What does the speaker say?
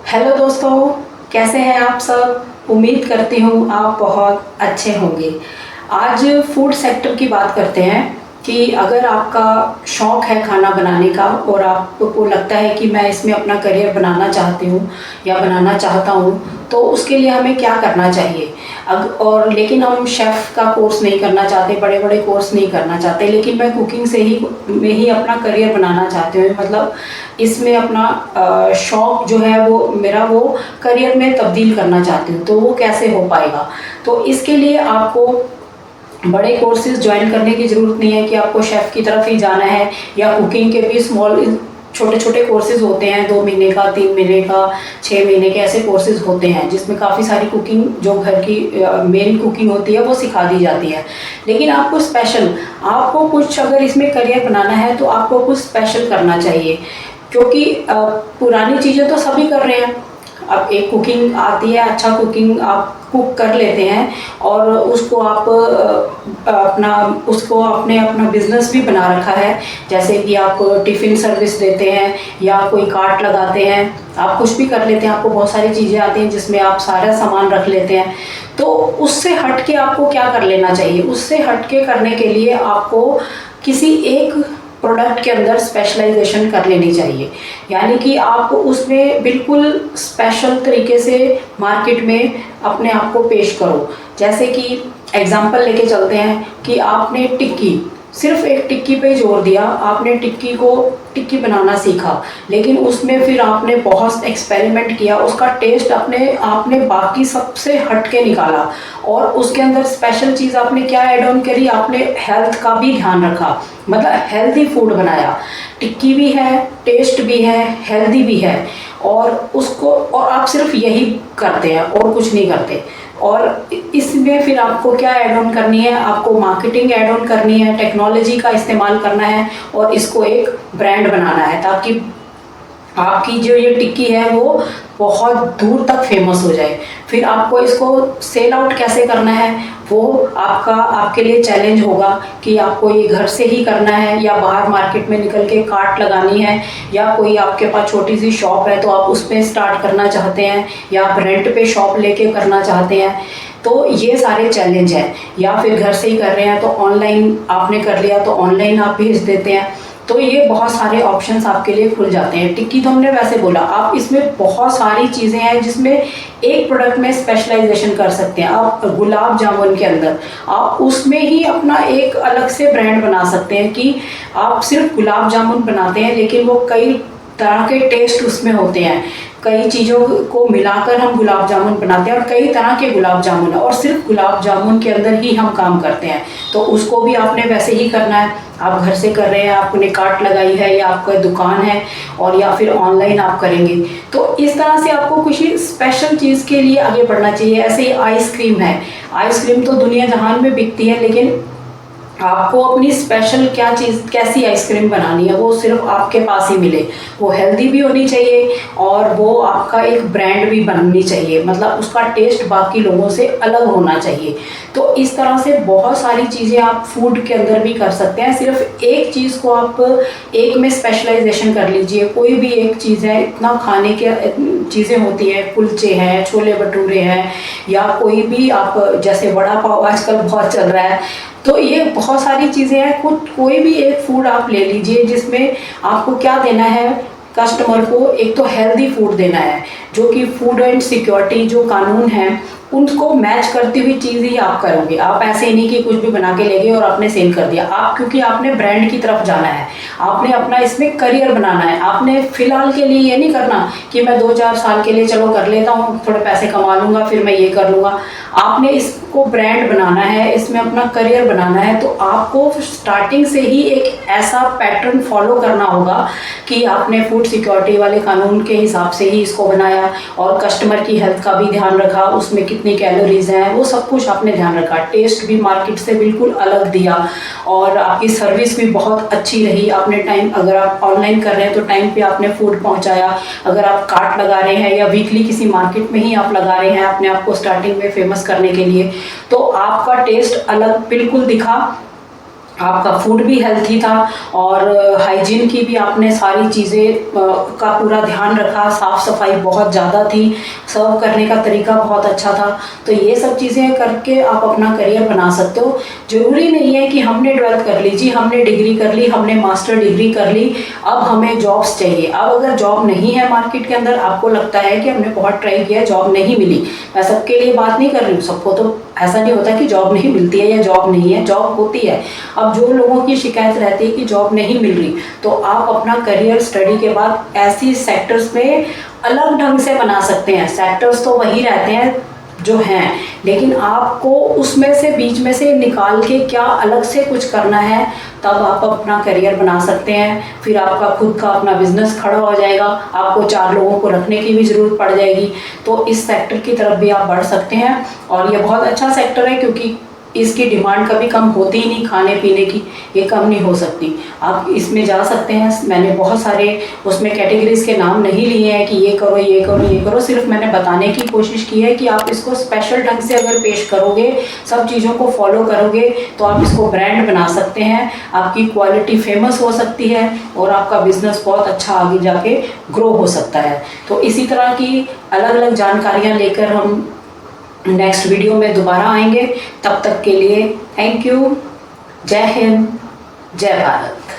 Hello दोस्तों, कैसे हैं आप सब। उम्मीद करती हूँ आप बहुत अच्छे होंगे। आज फूड सेक्टर की बात करते हैं कि अगर आपका शौक़ है खाना बनाने का और आपको लगता है कि मैं इसमें अपना करियर बनाना चाहती हूँ या बनाना चाहता हूँ, तो उसके लिए हमें क्या करना चाहिए। लेकिन हम शेफ़ का कोर्स नहीं करना चाहते, बड़े बड़े कोर्स नहीं करना चाहते, लेकिन मैं कुकिंग में ही अपना करियर बनाना चाहती हूँ। मतलब इसमें अपना शौक़ जो है वो मेरा वो करियर में तब्दील करना चाहती हूँ, तो वो कैसे हो पाएगा। तो इसके लिए आपको बड़े कोर्सेज ज्वाइन करने की ज़रूरत नहीं है कि आपको शेफ़ की तरफ ही जाना है, या कुकिंग के भी छोटे छोटे कोर्सेज होते हैं, 2 महीने का, 3 महीने का, 6 महीने के ऐसे कोर्सेज होते हैं जिसमें काफ़ी सारी कुकिंग जो घर की मेन कुकिंग होती है वो सिखा दी जाती है। लेकिन आपको कुछ अगर इसमें करियर बनाना है तो आपको कुछ स्पेशल करना चाहिए, क्योंकि पुरानी चीज़ें तो सभी कर रहे हैं। अब एक कुकिंग आती है, अच्छा कुकिंग आप कुक कर लेते हैं और उसको आपने अपना बिजनेस भी बना रखा है। जैसे कि आप टिफ़िन सर्विस देते हैं या कोई कार्ट लगाते हैं, आप कुछ भी कर लेते हैं। आपको बहुत सारी चीज़ें आती हैं जिसमें आप सारा सामान रख लेते हैं। तो उससे हट के आपको क्या कर लेना चाहिए। उससे हट के करने के लिए आपको किसी एक प्रोडक्ट के अंदर स्पेशलाइजेशन कर लेनी चाहिए, यानी कि आप उसमें बिल्कुल स्पेशल तरीके से मार्केट में अपने आप को पेश करो। जैसे कि एग्जांपल लेके चलते हैं कि आपने सिर्फ एक टिक्की पे जोर दिया, आपने टिक्की बनाना सीखा, लेकिन उसमें फिर आपने बहुत एक्सपेरिमेंट किया, उसका टेस्ट आपने बाकी सबसे हट के निकाला और उसके अंदर स्पेशल चीज़ आपने क्या ऐड ऑन करी, आपने हेल्थ का भी ध्यान रखा। मतलब हेल्दी फूड बनाया, टिक्की भी है, टेस्ट भी है, हेल्दी भी है, और आप सिर्फ यही करते हैं और कुछ नहीं करते। और इसमें फिर आपको क्या ऐड ऑन करनी है, आपको मार्केटिंग ऐड ऑन करनी है, टेक्नोलॉजी का इस्तेमाल करना है और इसको एक ब्रांड बनाना है, ताकि आपकी जो ये टिक्की है वो बहुत दूर तक फेमस हो जाए। फिर आपको इसको सेल आउट कैसे करना है वो आपके लिए चैलेंज होगा कि आपको ये घर से ही करना है या बाहर मार्केट में निकल के कार्ट लगानी है, या कोई आपके पास छोटी सी शॉप है तो आप उसमें स्टार्ट करना चाहते हैं, या आप रेंट पे शॉप लेके करना चाहते हैं। तो ये सारे चैलेंज हैं। या फिर घर से ही कर रहे हैं तो ऑनलाइन आपने कर लिया तो ऑनलाइन आप भेज देते हैं। तो ये बहुत सारे ऑप्शंस आपके लिए खुल जाते हैं। टिक्की तो हमने वैसे बोला, आप इसमें बहुत सारी चीज़ें हैं जिसमें एक प्रोडक्ट में स्पेशलाइजेशन कर सकते हैं। आप गुलाब जामुन के अंदर आप उसमें ही अपना एक अलग से ब्रांड बना सकते हैं कि आप सिर्फ गुलाब जामुन बनाते हैं, लेकिन वो कई तरह के टेस्ट उसमें होते हैं। कई चीज़ों को मिलाकर हम गुलाब जामुन बनाते हैं और कई तरह के गुलाब जामुन है, और सिर्फ गुलाब जामुन के अंदर ही हम काम करते हैं। तो उसको भी आपने वैसे ही करना है। आप घर से कर रहे हैं, आपने कार्ट लगाई है या आपका दुकान है, और या फिर ऑनलाइन आप करेंगे, तो इस तरह से आपको कुछ स्पेशल चीज़ के लिए आगे बढ़ना चाहिए। ऐसे ही आइसक्रीम है, आइसक्रीम तो दुनिया जहान में बिकती है, लेकिन आपको अपनी स्पेशल कैसी आइसक्रीम बनानी है वो सिर्फ आपके पास ही मिले। वो हेल्दी भी होनी चाहिए और वो आपका एक ब्रांड भी बननी चाहिए, मतलब उसका टेस्ट बाकी लोगों से अलग होना चाहिए। तो इस तरह से बहुत सारी चीज़ें आप फूड के अंदर भी कर सकते हैं। सिर्फ एक चीज़ को आप एक में स्पेशलाइजेशन कर लीजिए। कोई भी एक चीज़ है, इतना खाने के चीज़ें होती हैं, कुलचे हैं, छोले भटूरे हैं, या कोई भी आप जैसे वड़ा पाव आजकल बहुत चल रहा है। तो ये बहुत सारी चीज़ें हैं। कोई भी एक फूड आप ले लीजिए जिसमें आपको क्या देना है, कस्टमर को एक तो हेल्दी फूड देना है, जो कि फूड एंड सिक्योरिटी जो कानून है उनको मैच करती हुई चीज़ ही आप करोगे। आप ऐसे ही नहीं कि कुछ भी बना के ले गए और आपने सेल कर दिया। क्योंकि आपने ब्रांड की तरफ जाना है, आपने अपना इसमें करियर बनाना है। आपने फिलहाल के लिए ये नहीं करना कि मैं 2-4 साल के लिए चलो कर लेता हूँ, थोड़े पैसे कमा लूँगा, फिर मैं ये कर लूँगा। आपने इसको ब्रांड बनाना है, इसमें अपना करियर बनाना है। तो आपको स्टार्टिंग से ही एक ऐसा पैटर्न फॉलो करना होगा कि आपने फूड सिक्योरिटी वाले कानून के हिसाब से ही इसको बनाया, और कस्टमर की हेल्थ का भी ध्यान रखा, उसमें कितनी कैलोरीज हैं वो सब कुछ आपने ध्यान रखा। टेस्ट भी मार्केट से बिल्कुल अलग दिया, और आपकी सर्विस भी बहुत अच्छी रही। आपने अगर आप ऑनलाइन कर रहे हैं तो टाइम पे आपने फूड पहुंचाया। अगर आप कार्ट लगा रहे हैं या वीकली किसी मार्केट में ही आप लगा रहे हैं अपने आप को स्टार्टिंग में फेमस करने के लिए, तो आपका टेस्ट अलग बिल्कुल दिखा। आपका फूड भी हेल्थी था और हाइजीन की भी आपने सारी चीज़ें का पूरा ध्यान रखा, साफ़ सफाई बहुत ज़्यादा थी, सर्व करने का तरीका बहुत अच्छा था। तो ये सब चीज़ें करके आप अपना करियर बना सकते हो। ज़रूरी नहीं है कि हमने 12th कर ली जी, हमने डिग्री कर ली, हमने मास्टर डिग्री कर ली, अब हमें जॉब्स चाहिए। अब अगर जॉब नहीं है मार्केट के अंदर, आपको लगता है कि हमने बहुत ट्राई किया, जॉब नहीं मिली, मैं सबके लिए बात नहीं कर रही हूँ, सबको तो ऐसा नहीं होता कि जॉब नहीं मिलती है या जॉब नहीं है, जॉब होती है। अब जो लोगों की शिकायत रहती है कि जॉब नहीं मिल रही, तो आप अपना करियर स्टडी के बाद ऐसी सेक्टर्स में अलग ढंग से बना सकते हैं। सेक्टर्स तो वही रहते हैं जो हैं, लेकिन आपको उसमें से बीच में से निकाल के क्या अलग से कुछ करना है, तब आप अपना करियर बना सकते हैं। फिर आपका खुद का अपना बिजनेस खड़ा हो जाएगा, आपको 4 लोगों को रखने की भी ज़रूरत पड़ जाएगी। तो इस सेक्टर की तरफ भी आप बढ़ सकते हैं और ये बहुत अच्छा सेक्टर है, क्योंकि इसकी डिमांड कभी कम होती ही नहीं, खाने पीने की ये कम नहीं हो सकती। आप इसमें जा सकते हैं। मैंने बहुत सारे उसमें कैटेगरीज के नाम नहीं लिए हैं कि ये करो ये करो ये करो, सिर्फ मैंने बताने की कोशिश की है कि आप इसको स्पेशल ढंग से अगर पेश करोगे, सब चीज़ों को फॉलो करोगे, तो आप इसको ब्रांड बना सकते हैं, आपकी क्वालिटी फेमस हो सकती है और आपका बिजनेस बहुत अच्छा आगे जाके ग्रो हो सकता है। तो इसी तरह की अलग अलग जानकारियाँ लेकर हम नेक्स्ट वीडियो में दोबारा आएंगे। तब तक के लिए थैंक यू। जय हिंद, जय भारत।